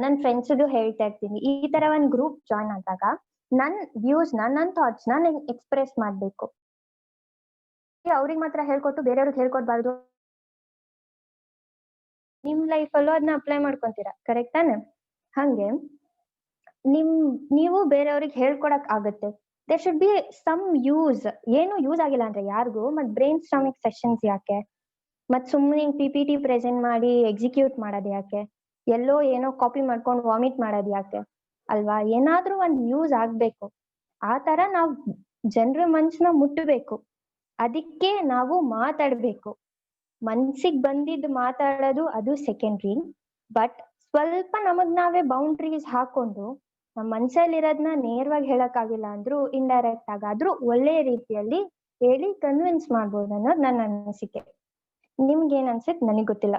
ನನ್ನ ಫ್ರೆಂಡ್ಸ್ಗೂ ಹೇಳ್ತಾ ಇರ್ತೀನಿ. ಈ ತರ ಒಂದ್ ಗ್ರೂಪ್ ಜಾಯ್ನ್ ಆದಾಗ ನನ್ ವ್ಯೂಸ್ನ, ನನ್ನ ಥಾಟ್ಸ್ನ ನಾನು ಎಕ್ಸ್ಪ್ರೆಸ್ ಮಾಡ್ಬೇಕು. ಅವ್ರಿಗೆ ಮಾತ್ರ ಹೇಳ್ಕೊಟ್ಟು ಬೇರೆಯವ್ರಿಗೆ ಹೇಳ್ಕೊಡ್ಬಾರ್ದು. ನಿಮ್ ಲೈಫಲ್ಲೂ ಅದನ್ನ ಅಪ್ಲೈ ಮಾಡ್ಕೊಂತೀರಾ, ಕರೆಕ್ಟ್ ತಾನೆ? ಹಂಗೆ ನೀವು ಬೇರೆಯವ್ರಿಗೆ ಹೇಳ್ಕೊಡಕ್ ಆಗುತ್ತೆ. There should be some use. ಏನು ಯೂಸ್ ಆಗಿಲ್ಲ ಅಂದ್ರೆ ಯಾರಿಗೂ, ಮತ್ ಬ್ರೈನ್ ಸ್ಟಾರ್ಮಿಂಗ್ ಸೆಷನ್ಸ್ ಯಾಕೆ, ಮತ್ ಸುಮ್ಮನೆ PPT ಪ್ರೆಸೆಂಟ್ ಮಾಡಿ ಎಕ್ಸಿಕ್ಯೂಟ್ ಮಾಡೋದು ಯಾಕೆ, ಎಲ್ಲೋ ಏನೋ ಕಾಪಿ ಮಾಡ್ಕೊಂಡು ವಾಮಿಟ್ ಮಾಡೋದು ಯಾಕೆ ಅಲ್ವಾ? ಏನಾದ್ರೂ ಒಂದ್ ಯೂಸ್ ಆಗ್ಬೇಕು. ಆ ತರ ನಾವು ಜನರ ಮನ್ಸನ್ನ ಮುಟ್ಟಬೇಕು. ಅದಕ್ಕೆ ನಾವು ಮಾತಾಡ್ಬೇಕು. ಮನ್ಸಿಗೆ ಬಂದಿದ್ದು ಮಾತಾಡೋದು ಅದು ಸೆಕೆಂಡ್ರಿ. ಬಟ್ ಸ್ವಲ್ಪ ನಮಗ್ ನಾವೇ ಬೌಂಡ್ರೀಸ್ ಹಾಕೊಂಡು ನಮ್ಮ ಮನ್ಸಲ್ಲಿರೋದನ್ನ ನೇರವಾಗಿ ಹೇಳಕ್ ಆಗಿಲ್ಲ ಅಂದ್ರೂ ಇಂಡೈರೆಕ್ಟ್ ಆಗಾದ್ರೂ ಒಳ್ಳೆ ರೀತಿಯಲ್ಲಿ ಹೇಳಿ ಕನ್ವಿನ್ಸ್ ಮಾಡ್ಬೋದು ಅನ್ನೋದು ನನ್ನ ಅನಿಸಿಕೆ. ನಿಮ್ಗೆ ಏನ್ ಅನ್ಸುತ್ತೆ ನನಗ್ ಗೊತ್ತಿಲ್ಲ.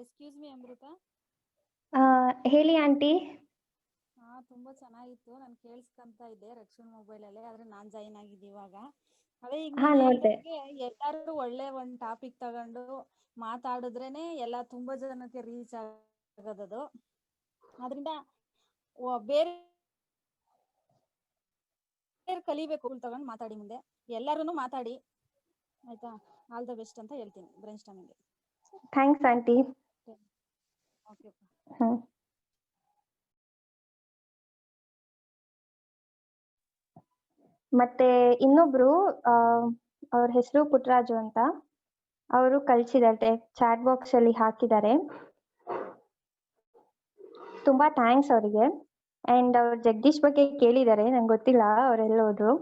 ಎಕ್ಸ್ಕ್ಯೂಸ್ ಮೀ ಅಮೃತ. ಹೇಳಿ ಆಂಟಿ. ತುಂಬಾ ಚೆನ್ನಾಗಿತ್ತು, ನಾನು ಕೇಳಿಸ್ಕೊಂತ ಇದ್ದೆ ರಕ್ಷಣ್ ಮೊಬೈಲ್ ಅಲ್ಲಿ, ಆದ್ರೆ ನಾನ್ ಜಾಯಿನ್ ಆಗಿದ್ದೆ ಇವಾಗ. ಅದೇ ಈಗ ಎಲ್ಲಾರು ಒಳ್ಳೆ ಒಂದ್ ಟಾಪಿಕ್ ತಗೊಂಡು ಮಾತಾಡಿದ್ರೇನೆ ಎಲ್ಲ ತುಂಬಾ ಜನಕ್ಕೆ ರೀಚ್ ಆಗೋದದು. ಅದರಿಂದ ಬೇರೆ ಕಲಿಬೇಕು ತಗೊಂಡು ಮಾತಾಡಿ, ಮುಂದೆ ಎಲ್ಲಾರು ಮಾತಾಡಿ, ಆಯ್ತಾ? ಆಲ್ ದ ಬೆಸ್ಟ್ ಅಂತ ಹೇಳ್ತೀನಿ brainstorming. Thanks aunty. Okay. ಮತ್ತೆ ಇನ್ನೊಬ್ರು ಅವ್ರ ಹೆಸರು ಪುಟ್ಟರಾಜು ಅಂತ, ಅವರು ಕಳ್ಸಿದ್ದಾರೆ, ಚಾಟ್ ಬಾಕ್ಸ್ ಅಲ್ಲಿ ಹಾಕಿದ್ದಾರೆ. ತುಂಬಾ ಥ್ಯಾಂಕ್ಸ್ ಅವರಿಗೆ. ಅಂಡ್ ಅವ್ರು ಜಗದೀಶ್ ಬಗ್ಗೆ ಕೇಳಿದ್ದಾರೆ, ನಂಗೆ ಗೊತ್ತಿಲ್ಲ ಅವರೆಲ್ಲೋದ್ರು,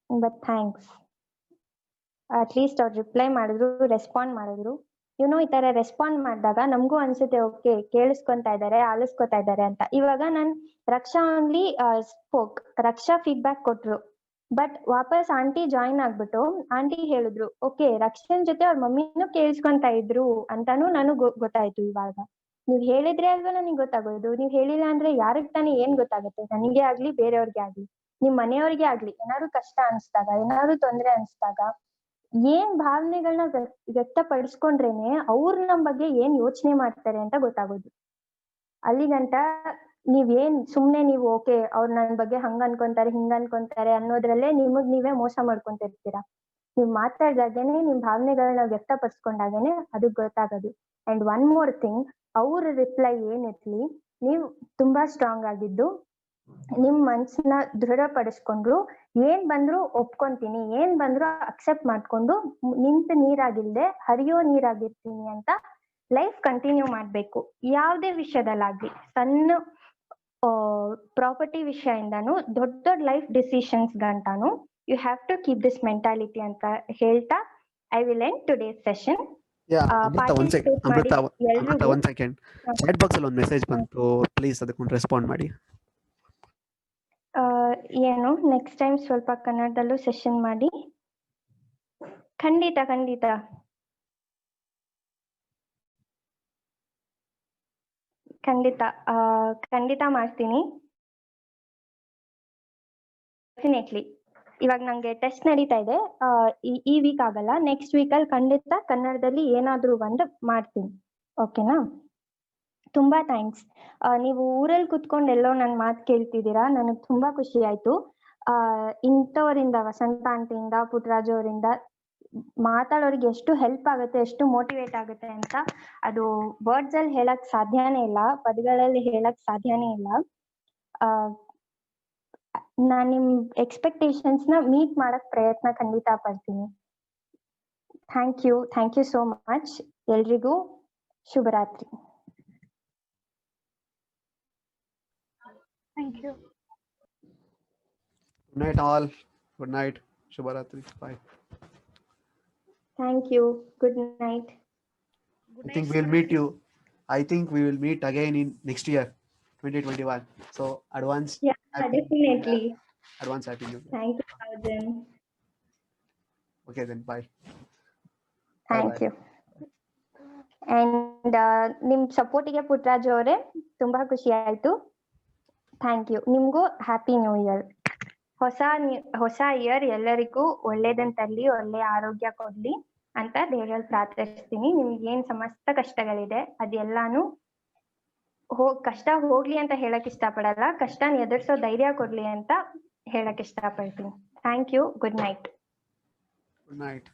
ಬಟ್ ಥ್ಯಾಂಕ್ಸ್. ಅಟ್ಲೀಸ್ಟ್ ಅವ್ರು ರಿಪ್ಲೈ ಮಾಡಿದ್ರು, ರೆಸ್ಪಾಂಡ್ ಮಾಡಿದ್ರು. ಈ ತರ ರೆಸ್ಪಾಂಡ್ ಮಾಡಿದಾಗ ನಮಗೂ ಅನ್ಸುತ್ತೆ, ಓಕೆ ಕೇಳಿಸ್ಕೊಂತಾ ಇದ್ದಾರೆ, ಆಲಿಸ್ಕೊತಾ ಇದ್ದಾರೆ ಅಂತ. ಇವಾಗ ನಾನು ರಕ್ಷಾ ಓನ್ಲಿ ಸ್ಪೋಕ್, ರಕ್ಷಾ ಫೀಡ್ಬ್ಯಾಕ್ ಕೊಟ್ರು, ಬಟ್ ವಾಪಸ್ ಆಂಟಿ ಜಾಯಿನ್ ಆಗ್ಬಿಟ್ಟು ಆಂಟಿ ಹೇಳಿದ್ರು, ಓಕೆ ರಕ್ಷನ್ ಜೊತೆ ಅವ್ರ ಮಮ್ಮಿನೂ ಕೇಳಿಸ್ಕೊಂತಾ ಇದ್ರು ಅಂತಾನು ನನಗ್ ಗೊತ್ತಾಯ್ತು. ಇವಾಗ ನೀವ್ ಹೇಳಿದ್ರೆ ಅಲ್ವಾ ನನಗ್ ಗೊತ್ತಾಗೋದು. ನೀವ್ ಹೇಳಿಲ್ಲ ಅಂದ್ರೆ ಯಾರಿಗ್ ತಾನೇ ಏನ್ ಗೊತ್ತಾಗುತ್ತೆ? ನನಗೆ ಆಗ್ಲಿ, ಬೇರೆಯವ್ರಿಗೆ ಆಗ್ಲಿ, ನಿಮ್ ಮನೆಯವ್ರಿಗೆ ಆಗ್ಲಿ, ಏನಾದ್ರು ಕಷ್ಟ ಅನ್ಸ್ದಾಗ, ಏನಾದ್ರು ತೊಂದ್ರೆ ಅನ್ಸ್ದಾಗ ಏನ್ ಭಾವನೆಗಳನ್ನ ವ್ಯಕ್ತಪಡಿಸ್ಕೊಂಡ್ರೇನೆ ಅವ್ರು ನಮ್ ಬಗ್ಗೆ ಏನ್ ಯೋಚನೆ ಮಾಡ್ತಾರೆ ಅಂತ ಗೊತ್ತಾಗೋದು. ಅಲ್ಲಿಗಂಟ ನೀವೇನ್ ಸುಮ್ನೆ ನೀವು ಓಕೆ ಅವ್ರು ನನ್ ಬಗ್ಗೆ ಹಂಗ ಅನ್ಕೊಂತಾರೆ, ಹಿಂಗ ಅನ್ಕೊಂತಾರೆ ಅನ್ನೋದ್ರಲ್ಲೇ ನಿಮಗ್ ನೀವೇ ಮೋಸ ಮಾಡ್ಕೊಂತಿರ್ತೀರಾ. ನೀವ್ ಮಾತಾಡ್ದಾಗೇನೆ, ನಿಮ್ ಭಾವನೆಗಳನ್ನ ವ್ಯಕ್ತಪಡಿಸ್ಕೊಂಡಾಗೇನೆ ಅದು ಗೊತ್ತಾಗೋದು. ಅಂಡ್ ಒನ್ ಮೋರ್ ಥಿಂಗ್, ಅವ್ರ ರಿಪ್ಲೈ ಏನಿರ್ಲಿ, ನೀವು ತುಂಬಾ ಸ್ಟ್ರಾಂಗ್ ಆಗಿದ್ದು ನಿಮ್ ಮನ್ಸನ್ನ ದೃಢಪಡಿಸ್ಕೊಂಡ್ರು, ಏನ್ ಬಂದ್ರು ಒಪ್ಕೊಂತೀನಿ, ಏನ್ ಬಂದ್ರು ಅಕ್ಸೆಪ್ಟ್ ಮಾಡ್ಕೊಂಡು ನಿಂತ ನೀರಾಗಿಲ್ದೆ ಹರಿಯೋ ನೀರಾಗಿರ್ತೀನಿ ಅಂತ ಲೈಫ್ ಕಂಟಿನ್ಯೂ ಮಾಡ್ಬೇಕು. ಯಾವ್ದೇ ವಿಷಯದಲ್ಲಾಗ್ಲಿ, ಸಣ್ಣ ಪ್ರಾಪರ್ಟಿ ವಿಷಯದಿಂದಾನು ದೊಡ್ಡ ದೊಡ್ಡ ಲೈಫ್ ಡಿಸಿಷನ್ಸ್ ಗಂಟಾನು you have to keep this mentality ಅಂತ ಹೇಳ್ತಾ I will end today's session. Amrita, ಒಂದ್ ಸೆಕೆಂಡ್, ಚಾಟ್ ಬಾಕ್ಸ್ ಅಲ್ಲಿ ಒಂದು ಮೆಸೇಜ್ ಬಂತು, ಪ್ಲೀಸ್ ಅದಕ್ಕೊಂದು ರೆಸ್ಪಾಂಡ್ ಮಾಡಿ. ಏನು ನೆಕ್ಸ್ಟ್ ಟೈಮ್ ಸ್ವಲ್ಪ ಕನ್ನಡದಲ್ಲೂ ಸೆಷನ್ ಮಾಡಿ. ಖಂಡಿತ ಖಂಡಿತ ಖಂಡಿತ ಖಂಡಿತ ಮಾಡ್ತೀನಿ, ಡೆಫಿನೆಟ್ಲಿ. ಇವಾಗ ನಂಗೆ ಟೆಸ್ಟ್ ನಡೀತಾ ಇದೆ, ಈ ವೀಕ್ ಆಗಲ್ಲ, ನೆಕ್ಸ್ಟ್ ವೀಕಲ್ಲಿ ಖಂಡಿತ ಕನ್ನಡದಲ್ಲಿ ಏನಾದ್ರೂ ಒಂದು ಮಾಡ್ತೀನಿ. ಓಕೆನಾ? ತುಂಬಾ ಥ್ಯಾಂಕ್ಸ್. ನೀವು ಊರಲ್ಲಿ ಕುತ್ಕೊಂಡು ಎಲ್ಲೋ ನನ್ನ ಮಾತು ಕೇಳ್ತಿದ್ದೀರಾ, ನನಗೆ ತುಂಬಾ ಖುಷಿ ಆಯ್ತು. ಇಂಥವರಿಂದ, ವಸಂತ ಆಂಟಿಯಿಂದ, ಪುಟ್ಟರಾಜು ಅವರಿಂದ ಮಾತಾಡೋರಿಗೆ ಎಷ್ಟು ಹೆಲ್ಪ್ ಆಗುತ್ತೆ, ಎಷ್ಟು ಮೋಟಿವೇಟ್ ಆಗುತ್ತೆ ಅಂತ ಅದು ವರ್ಡ್ಸ್ ಅಲ್ಲಿ ಹೇಳಕ್ ಸಾಧ್ಯನೇ ಇಲ್ಲ, ಪದಗಳಲ್ಲಿ ಹೇಳಕ್ ಸಾಧ್ಯನೇ ಇಲ್ಲ. ನಾನು ನಿಮ್ ಎಕ್ಸ್ಪೆಕ್ಟೇಷನ್ಸ್ ನ ಮೀಟ್ ಮಾಡಕ್ ಪ್ರಯತ್ನ ಖಂಡಿತ ಪಡ್ತೀನಿ. Thank you so much. ಎಲ್ರಿಗೂ ಶುಭರಾತ್ರಿ. Thank you. Good night all. Good night. Shubharatri. Bye. Thank you. Good night. I think we'll meet you. I think we will meet again in next year, 2021. So advance. Yeah, definitely. Advance happy new year. Thank you, Arjun. Okay then. Bye. Thank you. And ನಿಮ್ ಸಪೋರ್ಟಿಗೆ ಪುಟ್ಟರಾಜ್ ಅವರೇ ತುಂಬಾ ಖುಷಿ ಆಯ್ತು. Thank you. ನಿಮ್ಗೂ happy new year. ಹೊಸ year ಎಲ್ಲರಿಗೂ ಒಳ್ಳೇದನ್ ತರ್ಲಿ, ಒಳ್ಳೆ ಆರೋಗ್ಯ ಕೊಡ್ಲಿ ಅಂತ ದೇವರಲ್ಲಿ ಪ್ರಾರ್ಥಿಸ್ತೀನಿ. ನಿಮ್ಗೆ ಏನ್ ಸಮಸ್ತ ಕಷ್ಟಗಳಿದೆ ಅದೆಲ್ಲಾನು ಕಷ್ಟ ಹೋಗ್ಲಿ ಅಂತ ಹೇಳಕ್ ಇಷ್ಟಪಡಲ್ಲ, ಕಷ್ಟನ ಎದುರಿಸೋ ಧೈರ್ಯ ಕೊಡ್ಲಿ ಅಂತ ಹೇಳಕ್ ಇಷ್ಟಪಡ್ತೀನಿ. Thank you. Good night. Good night.